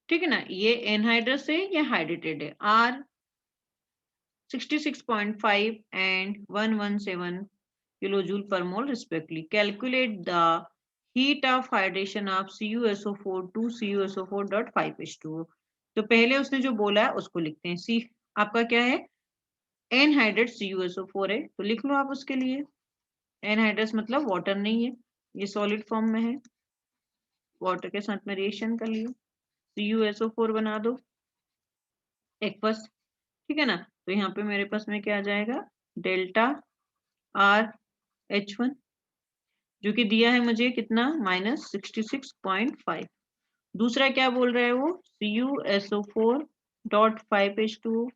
ठीक है ना। ये एनहाइड्रस है, ये हाइड्रेटेड है, are 66.5 and 117 kilojule per mole respectively. Calculate the heat of hydration of CuSO4 to CuSO4.5H2O। तो पहले उसने जो बोला है उसको लिखते हैं। सी आपका क्या है, एनहाइड्रेट CuSO4 है, तो लिख लो आप उसके लिए। एनहाइड्रस मतलब वाटर नहीं है, ये सॉलिड फॉर्म में है, वाटर के साथ में रिएक्शन कर लियो, CuSO4 बना दो एक्वस, ठीक है ना। तो यहाँ पे मेरे पास में क्या आ जाएगा, डेल्टा R H1 जो कि दिया है मुझे कितना -66.5। दूसरा क्या बोल रहा है वो CuSO4.5H2O।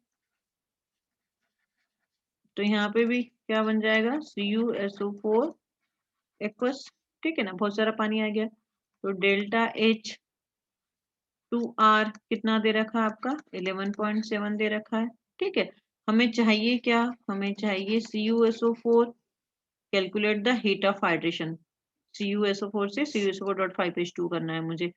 तो यहाँ पे भी क्या बन जाएगा CuSO4 एक्वस, ठीक है ना, बहुत सारा पानी आ गया। तो डेल्टा H2R कितना दे रखा है आपका 11.7 दे रखा है, ठीक है। हमें चाहिए क्या, हमें चाहिए CuSO4, calculate the heat of hydration. CuSO4 से CuSO4.5H2 करना है मुझे।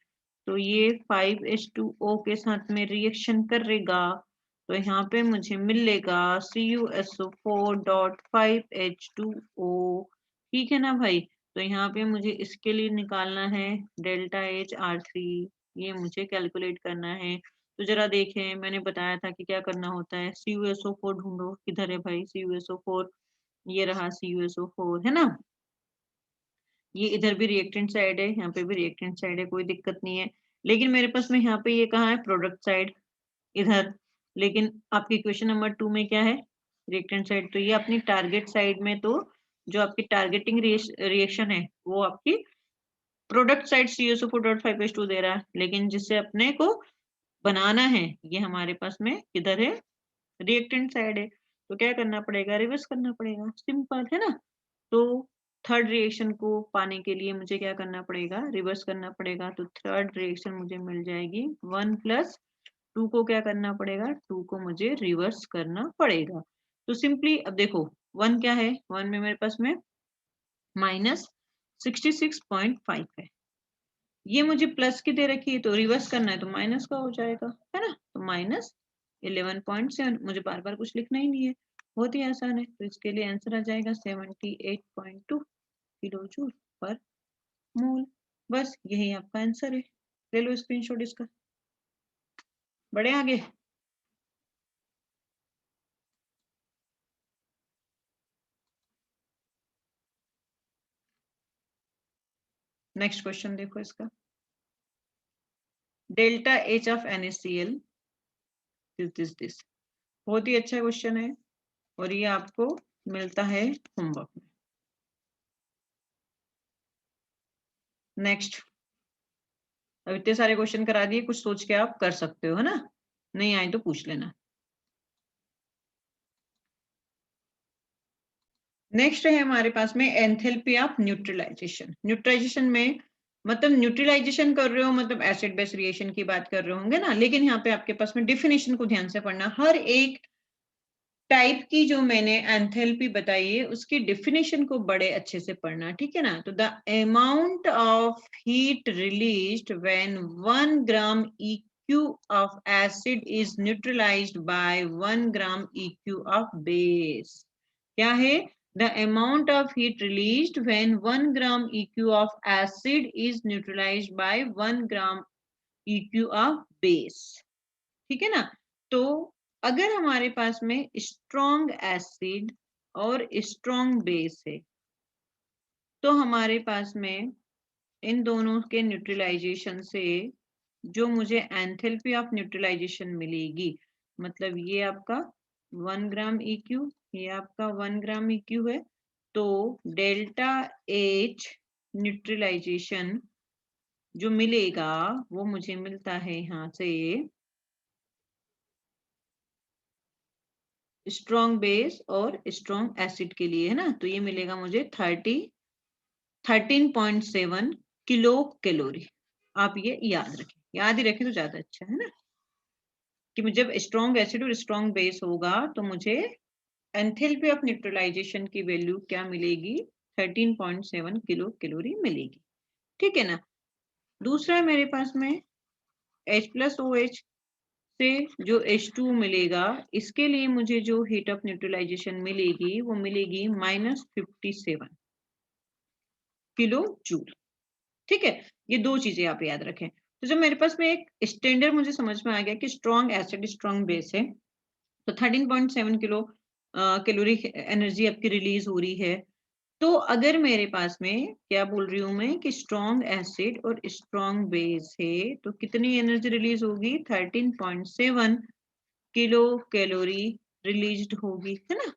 तो ये 5H2O के साथ में रिएक्शन करेगा, तो यहाँ पे मुझे मिलेगा CuSO4.5H2O, ठीक है ना भाई। तो यहाँ पे मुझे इसके लिए निकालना है डेल्टा HR3, ये मुझे कैलकुलेट करना है। तो जरा देखें, मैंने बताया था कि क्या करना होता है, CuSO4 ढूंढो, किधर है भाई CuSO4, ये रहा CuSO4, है ना। ये इधर भी रिएक्टेंट साइड है, यहाँ पे भी रिएक्टेंट साइड है, कोई दिक्कत नहीं है। लेकिन मेरे पास में यहाँ पे ये कहाँ है प्रोडक्ट साइड, इधर। लेकिन आपकी क्वेश्चन नंबर 2 में क्या है रिएक्टेंट साइड, तो ये अपनी टारगेट साइड में, तो जो आपकी टारगेटिंग रिएक्शन है वो आपकी प्रोडक्ट साइड CuSO4.5H2 दे रहा है, लेकिन जिससे अपने को बनाना है ये हमारे पास में किधर है रिएक्टेंट साइड है। तो क्या करना पड़ेगा, रिवर्स करना पड़ेगा, सिंपल है ना। तो थर्ड रिएक्शन को पाने के लिए मुझे क्या करना पड़ेगा, रिवर्स करना पड़ेगा। तो थर्ड रिएक्शन मुझे मिल जाएगी 1+2 को क्या करना पड़ेगा, 2 को मुझे रिवर्स करना पड़ेगा। तो सिंपली अब देखो 1 क्या है, 1 में मेरे पास में -66.5 है, ये मुझे प्लस की दे रखी है, तो रिवर्स करना है तो माइनस का हो जाएगा, है ना। तो -11.7, मुझे बार बार कुछ लिखना ही नहीं है, बहुत ही आसान है। तो इसके लिए आंसर आ जाएगा 78.2 किलो जूल पर मोल। बस यही आपका आंसर है, ले लो स्क्रीनशॉट इसका। बढ़े आगे। नेक्स्ट क्वेश्चन देखो इसका, delta H of NaCl is this. बहुत ही अच्छा क्वेश्चन है और ये आपको मिलता है होमवर्क में। नेक्स्ट, अब इतने सारे क्वेश्चन करा दिए, कुछ सोच के आप कर सकते हो, है ना, नहीं आए तो पूछ लेना। नेक्स्ट है हमारे पास में एंथैल्पी ऑफ न्यूट्रलाइजेशन। न्यूट्रलाइजेशन में मतलब न्यूट्रलाइजेशन कर रहे हो, मतलब एसिड बेस रिएक्शन की बात कर रहे होंगे ना, लेकिन यहाँ पे आपके पास में डिफिनेशन को ध्यान से पढ़ना। हर एक टाइप की जो मैंने एंथैल्पी बताई है उसकी डिफिनेशन को बड़े अच्छे से पढ़ना, ठीक है ना। तो the amount of heat released when 1 gram EQ of acid is neutralised by 1 gram EQ of base. क्या है, the amount of heat released when 1 gram EQ of acid is neutralized by 1 gram EQ of base, ठीक है ना। तो अगर हमारे पास में strong acid और स्ट्रॉन्ग बेस है, तो हमारे पास में इन दोनों के न्यूट्रलाइजेशन से जो मुझे एंथैल्पी ऑफ न्यूट्रलाइजेशन मिलेगी, मतलब ये आपका 1 ग्राम EQ, ये आपका 1 ग्राम EQ है, तो डेल्टा H न्यूट्रलाइजेशन जो मिलेगा वो मुझे मिलता है यहाँ से स्ट्रॉन्ग बेस और स्ट्रॉन्ग एसिड के लिए, है ना। तो ये मिलेगा मुझे 13.7 किलो कैलोरी। आप ये याद रखें, याद ही रखें तो ज्यादा अच्छा है ना, कि जब स्ट्रॉन्ग एसिड और स्ट्रॉन्ग बेस होगा तो मुझे एंथैल्पी ऑफ न्यूट्रलाइजेशन की वैल्यू क्या मिलेगी, 13.7 किलो कैलोरी मिलेगी, ठीक है ना। दूसरा मेरे पास में H+OH से जो H2 मिलेगा, इसके लिए मुझे जो हीट ऑफ न्यूट्रलाइजेशन मिलेगी वो मिलेगी -57 किलो जूल, ठीक है। ये दो चीजें आप याद रखें। तो जब मेरे पास में एक स्टैंडर्ड मुझे समझ में आ गया कि स्ट्रॉन्ग एसिड स्ट्रॉन्ग बेस है, तो 13.7 किलो कैलोरी एनर्जी आपकी रिलीज हो रही है। तो अगर मेरे पास में क्या बोल रही हूँ मैं कि स्ट्रॉन्ग एसिड और स्ट्रॉन्ग बेस है, तो कितनी एनर्जी रिलीज होगी, 13.7 किलो कैलोरी रिलीज्ड होगी, है ना।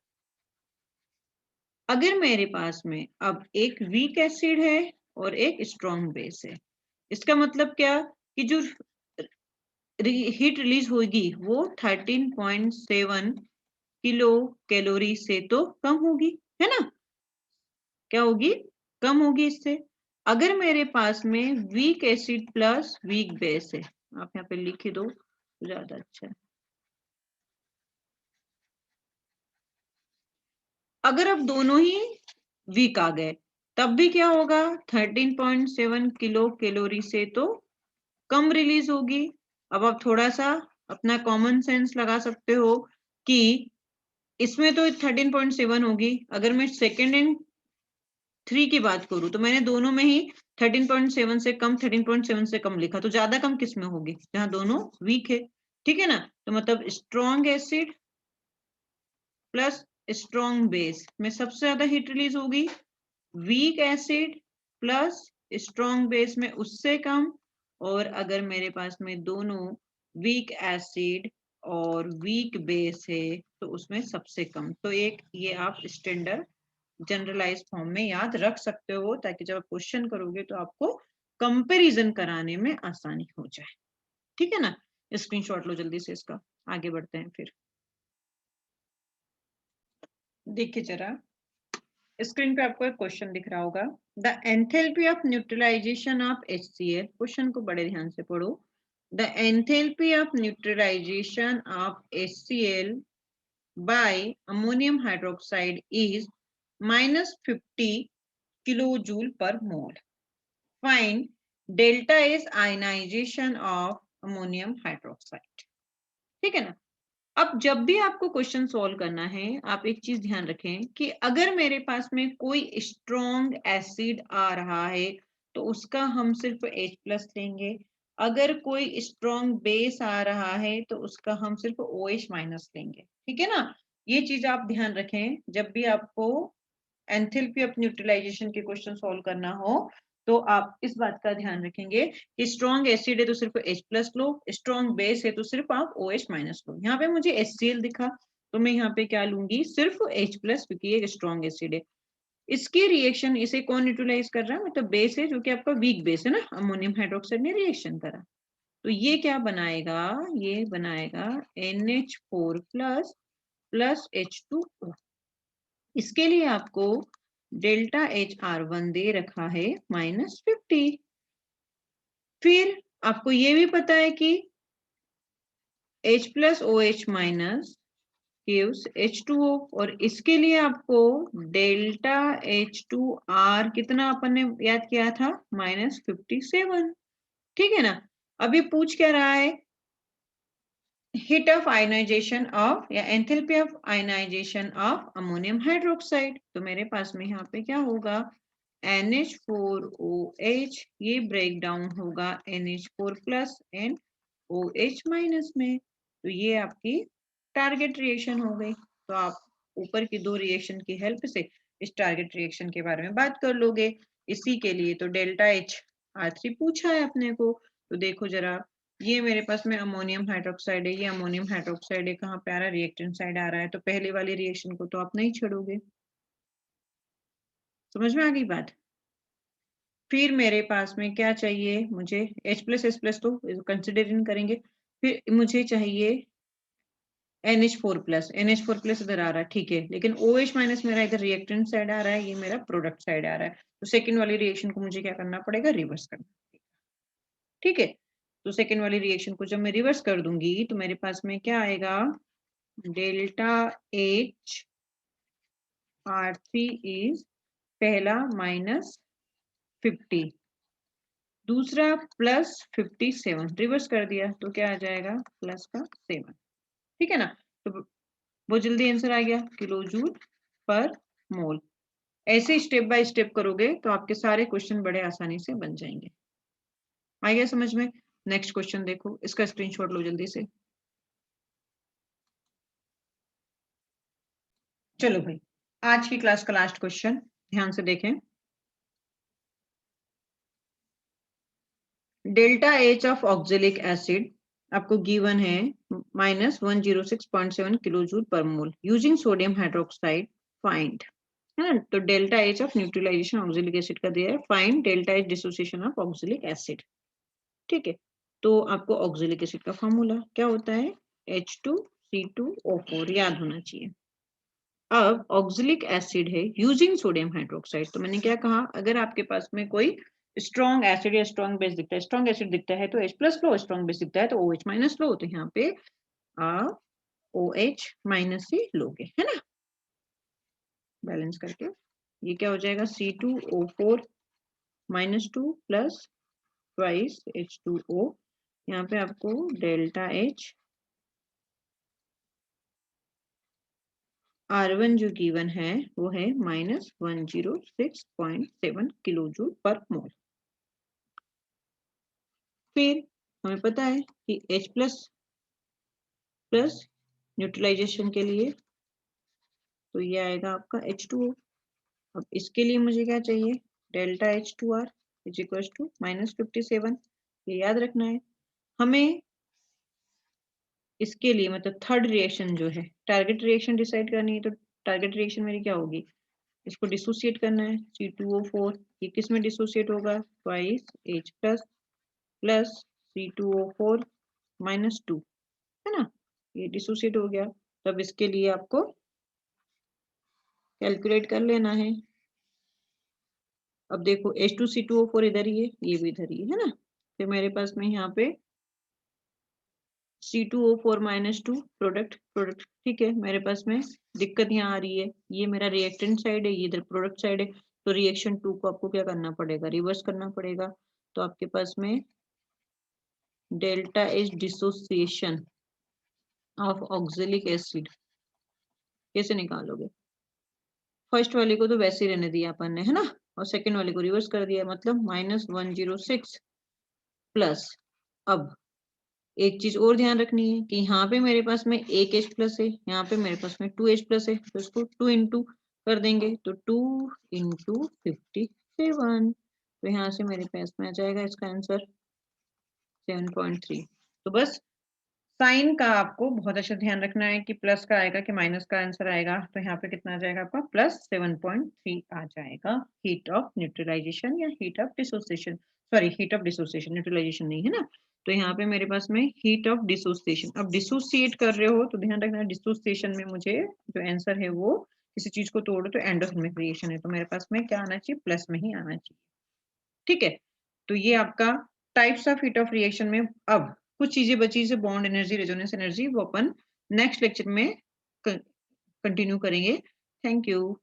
अगर मेरे पास में अब एक वीक एसिड है और एक स्ट्रॉन्ग बेस है, इसका मतलब क्या कि जो हीट रिलीज होगी वो 13.7 किलो कैलोरी से तो कम होगी, है ना? क्या होगी? कम होगी इससे। अगर मेरे पास में weak acid plus weak base है, आप यहाँ पे लिख दो ज्यादा अच्छा है। अगर अब दोनों ही वीक आ गए तब भी क्या होगा? 13.7 किलो कैलोरी से तो कम रिलीज होगी। अब आप थोड़ा सा अपना कॉमन सेंस लगा सकते हो कि इसमें तो 13.7 होगी, अगर मैं सेकेंड एंड 3 की बात करूं तो मैंने दोनों में ही 13.7 से कम 13.7 से कम लिखा, तो ज्यादा कम किस में होगी? जहां दोनों वीक है, ठीक है ना? तो मतलब strong acid plus strong base में सबसे ज्यादा हीट रिलीज होगी। Weak acid plus strong base में उससे कम। और अगर मेरे पास में दोनों वीक एसिड और वीक बेस है तो उसमें सबसे कम। तो एक ये आप स्टैंडर्ड जनरलाइज फॉर्म में याद रख सकते हो, ताकि जब आप क्वेश्चन करोगे तो आपको कंपैरिजन कराने में आसानी हो जाए, ठीक है ना? स्क्रीनशॉट लो जल्दी से इसका, आगे बढ़ते हैं फिर। देखिए जरा स्क्रीन पे आपको एक क्वेश्चन दिख रहा होगा, the enthalpy of neutralisation of HCl। Question को बड़े ध्यान से पढ़ो। The enthalpy of neutralisation of HCl by ammonium hydroxide is -50 kilojoule per mole. Find delta is ionization of ammonium hydroxide. ठीक है ना? अब जब भी आपको क्वेश्चन सॉल्व करना है, आप एक चीज ध्यान रखें कि अगर मेरे पास में कोई स्ट्रॉन्ग एसिड आ रहा है तो उसका हम सिर्फ H+ लेंगे। अगर कोई स्ट्रॉन्ग बेस आ रहा है तो उसका हम सिर्फ OH- लेंगे, ठीक है ना? ये चीज आप ध्यान रखें जब भी आपको एंथैल्पी ऑफ न्यूट्रलाइजेशन के क्वेश्चन सॉल्व करना हो, तो आप इस बात का ध्यान रखेंगे कि स्ट्रॉन्ग एसिड है तो सिर्फ H+ लो, स्ट्रॉन्ग बेस है तो सिर्फ आप OH- लो। यहाँ पे मुझे HCl दिखा तो मैं यहाँ पे क्या लूंगी? सिर्फ H+, क्योंकि ये स्ट्रॉन्ग एसिड है। इसकी रिएक्शन, इसे कौन न्यूट्रलाइज कर रहा है? मतलब बेस है जो कि आपका वीक बेस है ना, अमोनियम हाइड्रोक्साइड ने रिएक्शन करा। तो ये क्या बनाएगा? ये बनाएगा NH4+ प्लस H2O। इसके लिए आपको डेल्टा HR1 दे रखा है -50। फिर आपको ये भी पता है कि H+ OH- gives H2O, और इसके लिए आपको डेल्टा H2R कितना अपन ने याद किया था? -57। ठीक है ना? अभी पूछ क्या रहा है? हीट ऑफ आयनाइजेशन ऑफ या enthalpy of ionisation of ammonium hydroxide. तो मेरे पास में यहाँ पे क्या होगा? NH4OH, ये ब्रेक डाउन होगा NH4+ एंड OH- में। तो ये आपकी टारगेट रिएक्शन हो गई। तो आप ऊपर की दो रिएक्शन की हेल्प से इस टारगेट रिएक्शन के बारे में बात कर लोगे। इसी के लिए तो डेल्टा HR3 पूछा है अपने को। तो देखो जरा, ये मेरे पास में अमोनियम हाइड्रोक्साइड है, ये अमोनियम हाइड्रोक्साइड है, कहाँ पे आ रहा है? रिएक्टेंट साइड आ रहा है। तो पहले वाली रिएक्शन को तो आप नहीं छोड़ोगे। समझ में आ गई बात? फिर मेरे पास में क्या चाहिए? मुझे H+S+ तो कंसिडर इन करेंगे। फिर मुझे चाहिए NH4+। NH4+ इधर आ रहा है, ठीक है, लेकिन OH- मेरा इधर रिएक्टेंट साइड आ रहा है, ये मेरा प्रोडक्ट साइड आ रहा है। तो सेकेंड वाली रिएक्शन को मुझे क्या करना पड़ेगा? रिवर्स करना पड़ेगा, ठीक है? तो सेकेंड वाली रिएक्शन को जब मैं रिवर्स कर दूंगी तो मेरे पास में क्या आएगा? डेल्टा HR3 इज पहला -50, दूसरा +57, रिवर्स कर दिया तो क्या आ जाएगा? प्लस का 7, ठीक है ना? तो वो जल्दी आंसर आ गया, किलो जूल पर मोल। ऐसे स्टेप बाय स्टेप करोगे तो आपके सारे क्वेश्चन बड़े आसानी से बन जाएंगे। आ गया समझ में? नेक्स्ट क्वेश्चन देखो, इसका स्क्रीनशॉट लो जल्दी से। चलो भाई, आज की क्लास का लास्ट क्वेश्चन ध्यान से देखें। Delta H of oxalic acid आपको गिवन है -106.7 किलो जूल पर mole using sodium hydroxide, find. है ना। तो delta H of neutralisation oxalic acid का दिया है, find delta H dissociation of oxalic acid. ठीक है, तो आपको ऑक्सिलिक एसिड का फॉर्मूला क्या होता है, H2C2O4 याद होना चाहिए। अब ऑक्सिलिक एसिड है यूजिंग सोडियम हाइड्रोक्साइड, तो मैंने क्या कहा, अगर आपके पास में कोई स्ट्रॉन्ग एसिड या स्ट्रॉन्ग बेस दिखता है, स्ट्रॉन्ग एसिड दिखता है तो H+ लो, स्ट्रॉन्ग बेस दिखता है तो OH- लो, तो यहाँ पे आप OH- ही लोगे, है ना, बैलेंस करके ये क्या हो जाएगा, C2O4 -2 प्लस ट्वाइस H2O, यहाँ पे आपको डेल्टा H R1 जो गिवन है वो है -106.7 किलोजूल पर मोल। फिर हमें पता है कि H प्लस न्यूट्रलाइजेशन के लिए तो ये आएगा आपका H2O। अब इसके लिए मुझे क्या चाहिए, delta H2R is equal to -57, ये याद रखना है हमें। इसके लिए मतलब थर्ड रिएक्शन जो है, टारगेट रिएक्शन डिसाइड करनी है, तो टारगेट रिएक्शन मेरी क्या होगी, इसको डिसोसिएट करना है, C2O4 ये किस में डिसोसिएट होगा, ट्वाइस H प्लस C2O4 -2, है ना, ये डिसोसिएट हो गया। तब इसके लिए आपको कैलकुलेट कर लेना है। अब देखो H2C2O4 इधर ही है, ये भी इधर ही है ना, फिर मेरे पास में यहाँ पे C2O4 -2 प्रोडक्ट प्रोडक्ट, ठीक है, मेरे पास में दिक्कत यहाँ आ रही है, ये मेरा रिएक्टेंट साइड है, ये इधर प्रोडक्ट साइड है, तो रिएक्शन 2 को आपको क्या करना पड़ेगा, रिवर्स करना पड़ेगा। तो आपके पास में delta H dissociation of oxalic acid कैसे निकालोगे, फर्स्ट वाले को तो वैसे ही रहने दिया अपन ने, है ना, और सेकेंड वाले को रिवर्स कर दिया, मतलब -106 प्लस। अब एक चीज और ध्यान रखनी है कि यहाँ पे मेरे पास में एक H+ है, यहाँ पे मेरे पास में 2H+ है, तो इसको 2 इंटू कर देंगे, तो 2 इंटू 57, तो यहाँ से मेरे पास में आ जाएगा इसका आंसर 7.3। तो बस साइन का आपको बहुत अच्छा ध्यान रखना है कि प्लस का आएगा कि माइनस का आंसर आएगा, तो यहाँ पे कितना आ जाएगा आपका +7.3 आ जाएगा, हीट ऑफ न्यूट्रलाइजेशन या heat of dissociation, sorry heat of dissociation, neutralisation नहीं है ना। तो यहाँ पे मेरे पास में हीट ऑफ डिसोसिएशन, अब डिसोसिएट कर रहे हो तो ध्यान रखना डिसोसिएशन में मुझे जो आंसर है वो किसी चीज को तोड़ो तो एंडोथर्मिक रिएक्शन है, तो मेरे पास में क्या आना चाहिए, प्लस में ही आना चाहिए। ठीक है, तो ये आपका types of heat of reaction में। अब कुछ चीजें बची से बॉन्ड एनर्जी, रेजोनेंस एनर्जी, वो अपन नेक्स्ट लेक्चर में कंटिन्यू करेंगे। Thank you.